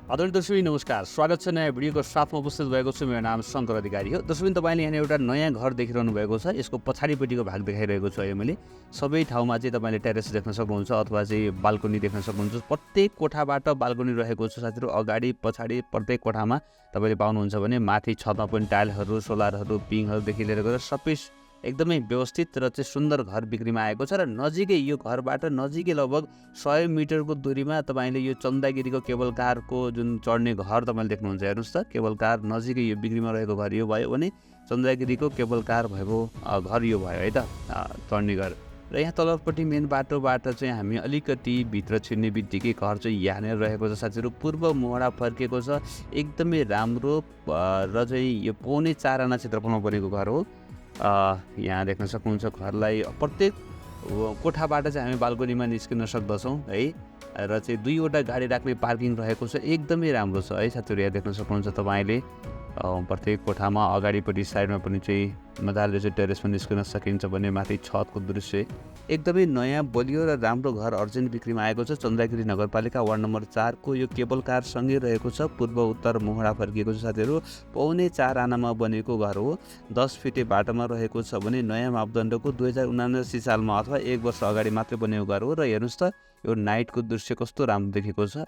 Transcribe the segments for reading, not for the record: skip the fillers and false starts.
आदरणीय दर्शक नमस्कार, स्वागत छ नयाँ भिडियोको साथमा उपस्थित भएको छु। मेरो नाम शङ्कर अधिकारी हो। दर्शक तपाईँले यहाँ एउटा नयाँ घर देखिरहनु भएको छ। यसको पछाडिपट्टिको भाग देखाइरहेको छु अहिले मैले। सबै ठाउँमा चाहिँ तपाईँले टेरेस देख्न सक्नुहुन्छ अथवा चाहिँ बाल्कनी देख्न सक्नुहुन्छ। प्रत्येक कोठाबाट बाल्कनी रहेको छ साथीहरू। अगाडि पछाडि प्रत्येक कोठामा तपाईँले पाउनुहुन्छ भने माथि छतमा पनि टाइलहरू, सोलरहरू, पिङहरूदेखि लिएर गएर सबै एकदमै व्यवस्थित र चाहिँ सुन्दर घर बिक्रीमा आएको छ। र नजिकै यो घरबाट नजिकै लगभग 100 मिटरको दूरीमा तपाईँले यो चन्द्रगिरीको केबल कारको जुन चढ्ने घर तपाईँले देख्नुहुन्छ, हेर्नुहोस् त, केबल कार नजिकै यो बिक्रीमा रहेको घर यो भयो भने चन्द्रगिरीको केबल कार भएको घर यो भयो है त, चढ्ने घर। र यहाँ तलपट्टि मेन बाटोबाट चाहिँ हामी अलिकति भित्र छिर्ने बित्तिकै घर चाहिँ यहाँनिर रहेको छ साथीहरू। पूर्व मोहडा फर्किएको छ, एकदमै राम्रो र चाहिँ यो 4.5 आना क्षेत्रफलमा बनेको घर हो। यहाँ देख्न सक्नुहुन्छ घरलाई। प्रत्येक कोठाबाट चाहिँ हामी बाल्कनीमा निस्किन सक्दछौँ है। र चाहिँ 2वटा गाडी राख्ने पार्किङ रहेको छ, एकदमै राम्रो छ है साथीहरू। यहाँ देख्न सक्नुहुन्छ तपाईँले प्रत्येक कोठामा अगाडिपट्टि साइडमा पनि चाहिँ मजाले चाहिँ टेरेसमा निस्किन सकिन्छ भने माथि छतको दृश्य एकदमै नयाँ बलियो र राम्रो घर अर्जेन्ट बिक्रीमा आएको छ। चन्द्रगिरी नगरपालिका वार्ड नम्बर 4 को यो केबल कारसँगै रहेको छ। पूर्व उत्तर मोहडा फर्किएको छ साथीहरू। 4.5 आनामा बनेको घर हो। 10 फिटे बाटोमा रहेको छ भने नयाँ मापदण्डको 2079 सालमा अथवा 1 वर्ष अगाडि मात्रै बनेको घर हो। र हेर्नुहोस् त यो नाइटको दृश्य कस्तो राम्रो देखेको छ।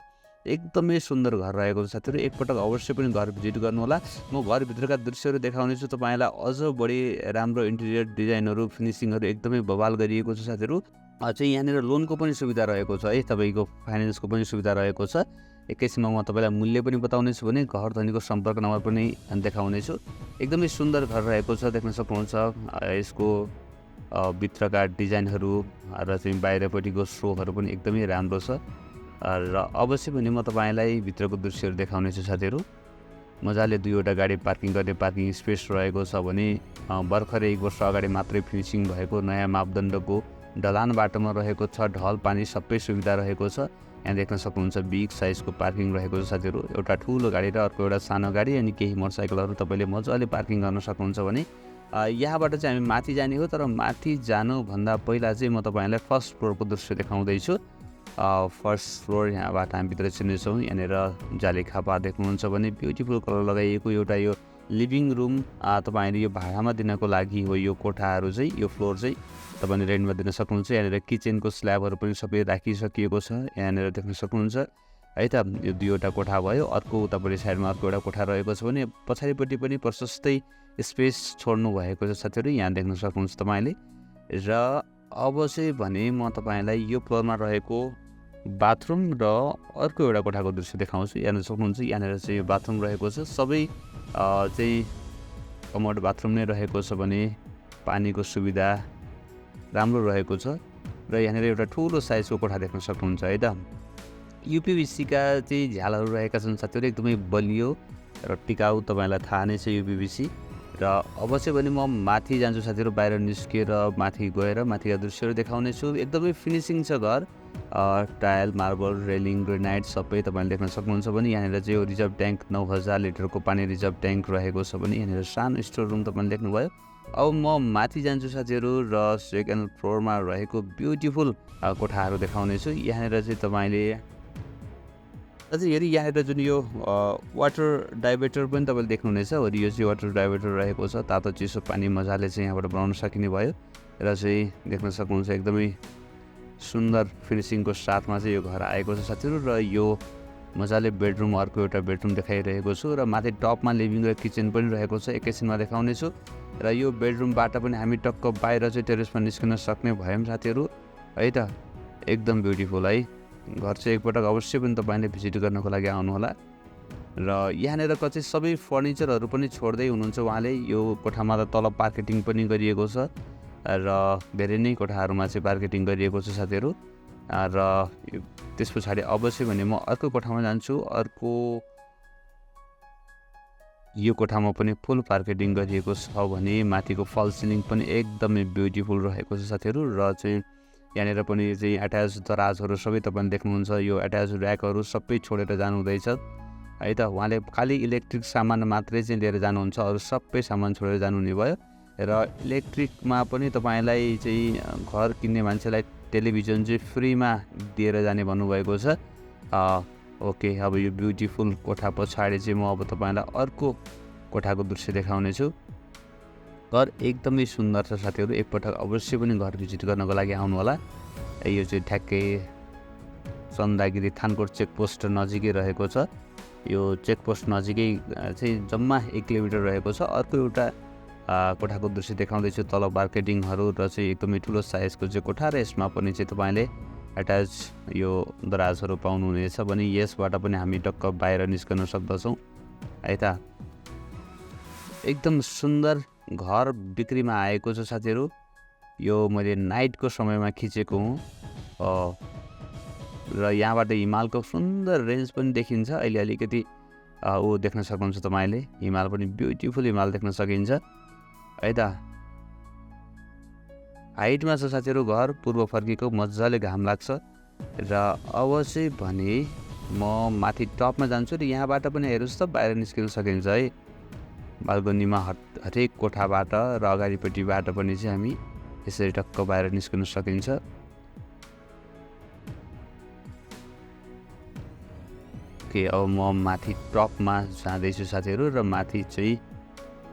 एकदमै सुन्दर घर रहेको छ साथीहरू। एकपटक अवश्य पनि घर भिजिट गर्नुहोला। म घरभित्रका दृश्यहरू देखाउनेछु तपाईँलाई। अझ बढी राम्रो इन्टेरियर डिजाइनहरू, फिनिसिङहरू एकदमै बवाल गरिएको छ साथीहरू। चाहिँ यहाँनिर लोनको पनि सुविधा रहेको छ है, तपाईँको फाइनेन्सको पनि सुविधा रहेको छ। एकैछिनमा म तपाईँलाई मूल्य पनि बताउनेछु भने घर धनीको सम्पर्क नम्बर पनि देखाउनेछु। एकदमै सुन्दर घर रहेको छ, देख्न सक्नुहुन्छ। यसको भित्रका डिजाइनहरू र चाहिँ बाहिरपट्टिको सोहरू पनि एकदमै राम्रो छ। र अवश्य पनि म तपाईँलाई भित्रको दृश्यहरू देखाउनेछु साथीहरू। मजाले 2वटा गाडी पार्किङ गर्ने पार्किङ स्पेस रहेको छ भने भर्खरै 1 वर्ष अगाडि मात्रै फिनिसिङ भएको नयाँ मापदण्डको ढलान बाटोमा रहेको छ। ढल पानी सबै सुविधा रहेको छ। यहाँ देख्न सक्नुहुन्छ बिग साइजको पार्किङ रहेको छ साथीहरू। एउटा ठुलो गाडी र अर्को एउटा सानो गाडी अनि केही मोटरसाइकलहरू तपाईँले मजाले पार्किङ गर्न सक्नुहुन्छ भने यहाँबाट चाहिँ हामी माथि जाने हो। तर माथि जानुभन्दा पहिला चाहिँ म तपाईँलाई फर्स्ट फ्लोरको दृश्य देखाउँदैछु। फर्स्ट फ्लोर यहाँबाट हामी भित्र छिर्नेछौँ। यहाँनिर जाली खापा देख्नुहुन्छ भने ब्युटिफुल कलर लगाइएको एउटा यो लिभिङ रुम तपाईँले यो भाडामा दिनको लागि हो। यो कोठाहरू चाहिँ यो फ्लोर चाहिँ तपाईँले रेन्टमा दिन सक्नुहुन्छ। यहाँनिर किचनको स्ल्याबहरू पनि सबै राखिसकिएको छ। यहाँनिर देख्न सक्नुहुन्छ है त। यो 2वटा कोठा भयो। अर्को उतापट्टि साइडमा अर्को एउटा कोठा रहेको छ भने पछाडिपट्टि पनि प्रशस्तै स्पेस छोड्नु भएको छ साथीहरू। यहाँ देख्न सक्नुहुन्छ तपाईँले। र अब चाहिँ भने म तपाईँलाई यो फ्लोरमा रहेको बाथरुम र अर्को एउटा कोठाको दृश्य देखाउँछु। यहाँनिर सक्नुहुन्छ। यहाँनिर चाहिँ यो बाथरुम रहेको छ। सबै चाहिँ कमोड बाथरुम नै रहेको छ भने पानीको सुविधा राम्रो रहेको छ। र यहाँनिर एउटा ठुलो साइजको कोठा देख्न सक्नुहुन्छ है त। युपिभिसीका चाहिँ झ्यालहरू रहेका छन् साथीहरू, एकदमै बलियो र टिकाउ। तपाईँलाई थाहा नै छ युपिभिसी। र अवश्य पनि म माथि जान्छु साथीहरू। बाहिर निस्केर माथि गएर माथिका दृश्यहरू देखाउनेछु। एकदमै फिनिसिङ छ घर। टाइल, मार्बल, रेलिङ, ग्रेनाइट सबै तपाईँले देख्न सक्नुहुन्छ भने यहाँनिर चाहिँ यो रिजर्भ ट्याङ्क 9000 लिटरको पानी रिजर्भ ट्याङ्क रहेको छ भने यहाँनिर सानो स्टोर रुम तपाईँले देख्नुभयो। अब म माथि जान्छु साथीहरू र सेकेन्ड फ्लोरमा रहेको ब्युटिफुल कोठाहरू देखाउनेछु। यहाँनिर चाहिँ तपाईँले अझै हेरी यहाँनिर जुन यो वाटर डाइभर्टर पनि तपाईँले देख्नुहुनेछ। यो चाहिँ वाटर डाइभर्टर रहेको छ। तातो चिसो पानी मजाले चाहिँ यहाँबाट बनाउन सकिने भयो। र चाहिँ देख्न सक्नुहुन्छ एकदमै सुन्दर फिनिसिङको साथमा चाहिँ यो घर आएको छ साथीहरू। र यो मजाले बेडरुम, अर्को एउटा बेडरुम देखाइरहेको छु। र माथि टपमा लिभिङ र किचन पनि रहेको छ, एकैछिनमा देखाउनेछु। र यो बेडरुमबाट पनि हामी टक्क बाहिर चाहिँ टेरेसमा निस्किन सक्ने भयौँ साथीहरू है त। एकदम ब्युटिफुल है घर चाहिँ। एकपटक अवश्य पनि तपाईँले भिजिट गर्नको लागि आउनुहोला। र यहाँनिर चाहिँ सबै फर्निचरहरू पनि छोड्दै हुनुहुन्छ उहाँले। यो कोठामा त तल पार्केटिङ पनि गरिएको छ र धेरै नै कोठाहरूमा चाहिँ पार्केटिङ गरिएको छ साथीहरू। र त्यस पछाडि अवश्य भने म अर्को कोठामा जान्छु। अर्को यो कोठामा पनि फुल पार्केटिङ गरिएको छ भने माथिको फल सिलिङ पनि एकदमै ब्युटिफुल रहेको छ साथीहरू। र चाहिँ यहाँनिर पनि चाहिँ एट्याच दराजहरू सबै तपाईँले देख्नुहुन्छ। यो एट्याच ऱ्याकहरू सबै छोडेर जानुहुँदैछ है त। उहाँले खालि इलेक्ट्रिक सामान मात्रै चाहिँ लिएर जानुहुन्छ, अरू सबै सामान छोडेर जानुहुने भयो। र इलेक्ट्रिकमा पनि तपाईँलाई चाहिँ घर किन्ने मान्छेलाई टेलिभिजन चाहिँ फ्रीमा दिएर जाने भन्नुभएको छ। ओके, अब यो ब्युटिफुल कोठा पछाडि चाहिँ म अब तपाईँलाई अर्को कोठाको दृश्य देखाउनेछु। घर एकदमै सुन्दर छ साथीहरू, एकपटक अवश्य पनि घर भिजिट गर्नको लागि आउनुहोला। यो चाहिँ ठ्याक्कै चन्द्रगिरी थानकोट चेकपोस्ट नजिकै रहेको छ। यो चेकपोस्ट नजिकै चाहिँ जम्मा 1 किलोमिटर रहेको छ। अर्को एउटा कोठाको दृश्य देखाउँदैछु। तल मार्केटिङहरू र चाहिँ एकदमै ठुलो साइजको चाहिँ कोठा, र यसमा पनि चाहिँ तपाईँले एट्याच यो दराजहरू पाउनुहुनेछ भने यसबाट पनि हामी टक्क बाहिर निस्कन सक्दछौँ है त। एकदम सुन्दर घर बिक्रीमा आएको छ साथीहरू। यो मैले नाइटको समयमा खिचेको हुँ र यहाँबाट हिमालको सुन्दर रेन्ज पनि देखिन्छ। अहिले अलिकति देख्न सक्नुहुन्छ तपाईँले, हिमाल पनि ब्युटिफुल हिमाल देख्न सकिन्छ है त। हाइटमा छ साथीहरू घर, पूर्व फर्केको मजाले घाम लाग्छ। र अब चाहिँ भने म माथि टपमा जान्छु र यहाँबाट पनि हेर्नुहोस् त बाहिर निस्किन सकिन्छ है। बाल्कनीमा हरेक कोठाबाट र अगाडिपट्टिबाट पनि चाहिँ हामी यसरी टक्क बाहिर निस्किन सकिन्छ। ओके, अब म माथि टपमा जाँदैछु साथीहरू, र माथि चाहिँ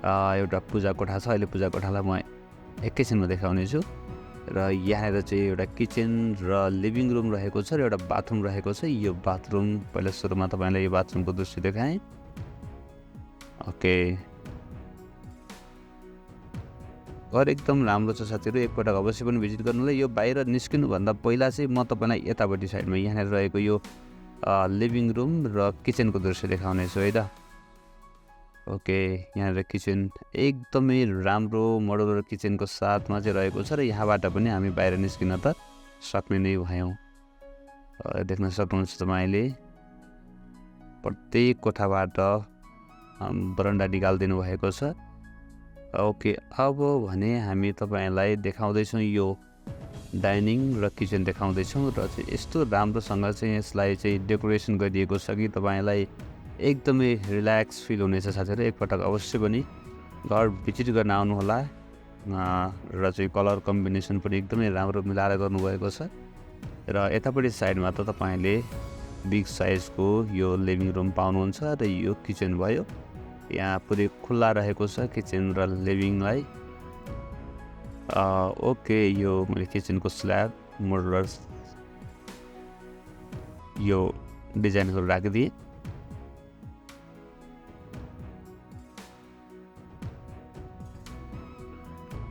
एउटा पूजा कोठा छ। अहिले पूजा कोठालाई म एकैछिनमा देखाउनेछु। र यहाँनिर चाहिँ एउटा किचन र लिभिङ रुम रहेको छ र एउटा बाथरुम रहेको छ। यो बाथरुम पहिला सुरुमा तपाईँलाई यो बाथरुमको दृश्य देखाएँ। ओके, घर एकदम राम्रो छ साथीहरू, एकपटक अवश्य पनि भिजिट गर्नुलाई। यो बाहिर निस्किनुभन्दा पहिला चाहिँ म तपाईँलाई यतापट्टि साइडमा यहाँनिर रहेको यो लिभिङ रुम र किचनको दृश्य देखाउनेछु है त। ओके, यहाँनिर किचन एकदमै राम्रो मोडुलर किचनको साथमा चाहिँ रहेको छ, र यहाँबाट पनि हामी बाहिर निस्किन त सक्ने नै भयौँ। देख्न सक्नुहुन्छ तपाईँले प्रत्येक कोठाबाट बरन्डा निकालिदिनु भएको छ। ओके, अब भने हामी तपाईँलाई देखाउँदैछौँ यो डाइनिङ र किचन देखाउँदैछौँ। र चाहिँ यस्तो राम्रोसँग चाहिँ यसलाई चाहिँ डेकोरेसन गरिएको छ कि तपाईँलाई एकदमै रिल्याक्स फिल हुनेछ साथीहरू। एकपटक अवश्य पनि घर भिजिट गर्न आउनुहोला। र चाहिँ कलर कम्बिनेसन पनि एकदमै राम्रो मिलाएर गर्नुभएको छ। र यतापट्टि साइडमा त तपाईँले बिग साइजको यो लिभिङ रुम पाउनुहुन्छ, र यो किचन भयो। यहाँ पुरै खुल्ला रहेको छ किचन र लिभिङलाई। ओके, यो मैले किचनको स्ल्याब मोडुलर यो डिजाइनहरू राखिदिएँ।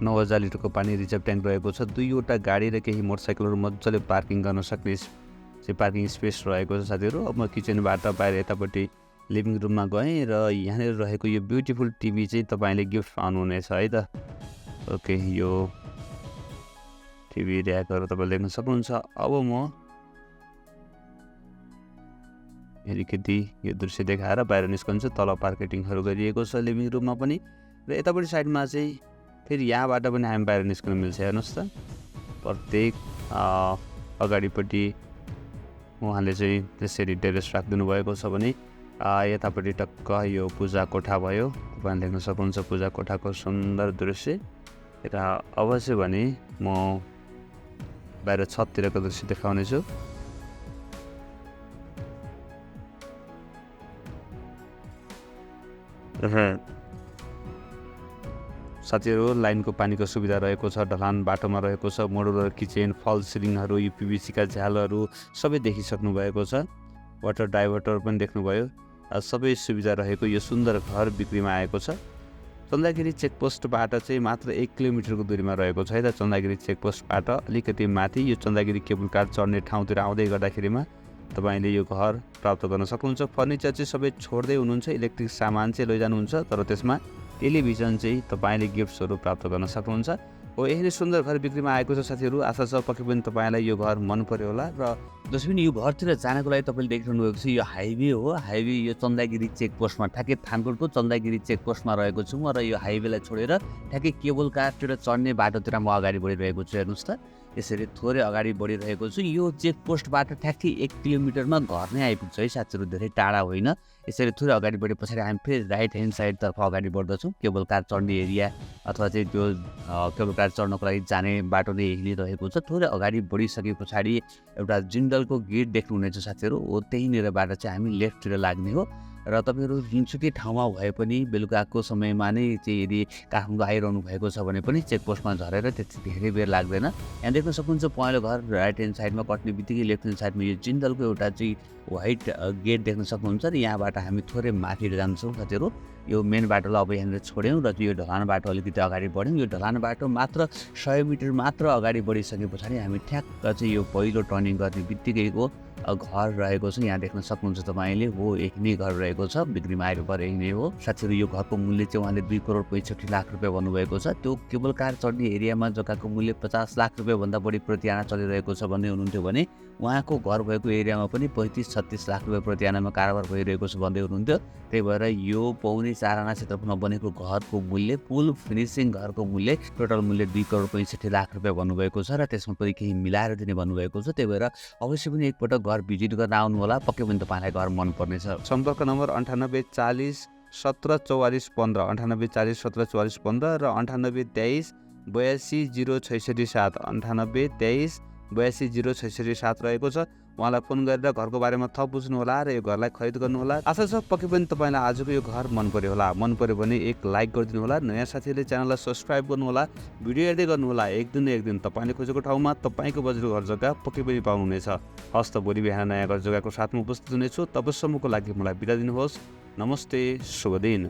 नौ 9,000 लिटरको पानी रिजर्भ ट्याङ्क रहेको छ। 2वटा गाडी र केही मोटरसाइकलहरू मजाले पार्किङ गर्न सक्ने चाहिँ पार्किङ स्पेस रहेको छ साथीहरू। अब म किचनबाट बाहिर यतापट्टि लिभिङ रुममा गएँ, र यहाँनिर रहेको यो ब्युटिफुल टिभी चाहिँ तपाईँले गिफ्ट पाउनुहुनेछ है त। ओके, यो टिभी ऱ्याकहरू तपाईँले देख्न सक्नुहुन्छ। अब म अलिकति यो दृश्य देखाएर बाहिर निस्कन्छु। तल मार्केटिङहरू गरिएको छ लिभिङ रुममा पनि, र यतापट्टि साइडमा चाहिँ फेरि यहाँबाट पनि हामी बाहिर निस्कनु मिल्छ। हेर्नुहोस् त, प्रत्येक अगाडिपट्टि उहाँले चाहिँ त्यसरी टेरेस राखिदिनु भएको छ भने यतापट्टि टक्क यो पूजा कोठा भयो। तपाईँले देख्न सक्नुहुन्छ पूजा कोठाको सुन्दर दृश्य। र अवश्य भने म बाहिर छततिरको दृश्य देखाउनेछु। साथीहरू, लाइनको पानीको सुविधा रहेको छ, ढलान बाटोमा रहेको छ, मोडुलर किचन, फल सिलिङहरू, यो पिभिसीका झ्यालहरू सबै देखिसक्नु भएको छ। वाटर डाइभर्टर पनि देख्नुभयो। सबै सुविधा रहेको यो सुन्दर घर बिक्रीमा आएको छ। चन्द्रगिरी चेकपोस्टबाट चाहिँ मात्र 1 किलोमिटरको दूरीमा रहेको छ है त। चन्द्रगिरी चेकपोस्टबाट अलिकति माथि यो चन्द्रगिरी केबल कार चढ्ने ठाउँतिर आउँदै गर्दाखेरिमा तपाईँले यो घर प्राप्त गर्न सक्नुहुन्छ। फर्निचर चाहिँ सबै छोड्दै हुनुहुन्छ, इलेक्ट्रिक सामान चाहिँ लैजानुहुन्छ, तर त्यसमा टेलिभिजन चाहिँ तपाईँले गिफ्ट स्वरूप प्राप्त गर्न सक्नुहुन्छ। हो, यही नै सुन्दर घर बिक्रीमा आएको छ साथीहरू। आशा छ पक्कै पनि तपाईँलाई यो घर मन पर्यो होला। र जसै पनि यो घरतिर जानको लागि तपाईँले देखिरहनु भएको छ यो हाइवे हो। हाइवे यो चन्द्रगिरी चेकपोस्टमा ठ्याक्कै थानकोटको चन्द्रगिरी चेकपोस्टमा रहेको छु म, र यो हाइवेलाई छोडेर ठ्याक्कै केबल कारतिर चढ्ने बाटोतिर म अगाडि बढिरहेको छु। हेर्नुहोस् त, यसरी थोरै अगाडि बढिरहेको छु। यो चेकपोस्टबाट ठ्याक्कै 1 किलोमिटरमा घर नै आइपुग्छ है साथीहरू, धेरै टाढा होइन। यसरी थोरै अगाडि बढे पछाडि हामी फेरि राइट ह्यान्ड साइडतर्फ अगाडि बढ्दछौँ। केबल कार चढ्ने एरिया अथवा चाहिँ त्यो केबल कार चढ्नको लागि जाने बाटो नै यही नै रहेको छ। थोरै अगाडि बढिसके पछाडि एउटा जिन्दलको गेट देख्नुहुनेछ साथीहरू, हो त्यहीँनिरबाट चाहिँ हामी लेफ्टतिर लाग्ने हो। र तपाईँहरू जुनसुकै ठाउँमा भए पनि बेलुकाको समयमा नै चाहिँ यदि काठमाडौँ आइरहनु भएको छ भने पनि चेकपोस्टमा झरेर त्यति धेरै बेर लाग्दैन। यहाँ देख्न सक्नुहुन्छ पहेँलो घर राइट ह्यान्ड साइडमा कट्ने बित्तिकै लेफ्ट ह्यान्ड साइडमा यो जिन्दलको एउटा चाहिँ व्हाइट गेट देख्न सक्नुहुन्छ। र यहाँबाट हामी थोरै माथि जान्छौँ साथीहरू। यो मेन बाटोलाई अब यहाँनिर छोड्यौँ र यो ढलान बाटो अलिकति अगाडि बढ्यौँ। यो ढलान बाटो मात्र 100 मिटर मात्र अगाडि बढिसके पछाडि हामी ठ्याक्क चाहिँ यो पहिलो टर्निङ गर्ने बित्तिकैको घर रहेको छ। यहाँ देख्न सक्नुहुन्छ तपाईँले, हो यही नै घर रहेको छ। बिक्रीमा आएको घर यही नै हो साथीहरू। यो घरको मूल्य चाहिँ उहाँले 2 करोड 65 लाख रुपियाँ भन्नुभएको छ। त्यो केबल कार चढ्ने एरियामा जग्गाको मूल्य 50 लाख रुपियाँभन्दा बढी प्रति आना चलिरहेको छ भन्दै हुनुहुन्थ्यो भने उहाँको घर भएको एरियामा पनि 35-36 लाख रुपियाँ प्रति आनामा कारोबार भइरहेको छ भन्दै हुनुहुन्थ्यो। त्यही भएर यो 4.25 आना क्षेत्रफलमा बनेको घरको मूल्य, फुल फिनिसिङ घरको मूल्य, टोटल मूल्य 2 करोड 65 लाख रुपियाँ भन्नुभएको छ। र त्यसमा पनि केही मिलाएर दिने भन्नुभएको छ। त्यही भएर अवश्य पनि एकपटक घर भिजिट गर्न आउनु होला, पक्कै पनि तपाईँलाई घर मनपर्नेछ। सम्पर्क नम्बर 98 40 17 44 15, 98 40 17 44 15 र 98 23 82 066 7, 98 23 82 066 7 रहेको छ। उहाँलाई फोन गरेर घरको बारेमा थप बुझ्नु होला र यो घरलाई खरिद गर्नु होला। आशा छ पक्कै पनि तपाईँलाई आजको यो घर मन पर्यो होला। मन पर्यो भने एक लाइक गरिदिनु होला। नयाँ साथीहरूले च्यानललाई सब्सक्राइब गर्नु होला। भिडियो हेर्दै गर्नु होला। एक दिन तपाईँले खोजेको ठाउँमा तपाईँको बजेटको घर जग्गा पक्कै पनि पाउनुहुनेछ। हस् त, भोलि बिहान नयाँ घर जग्गाको साथमा उपस्थित हुनेछु। तबसम्मको लागि मलाई बिदा दिनुहोस्। नमस्ते, शुभ दिन।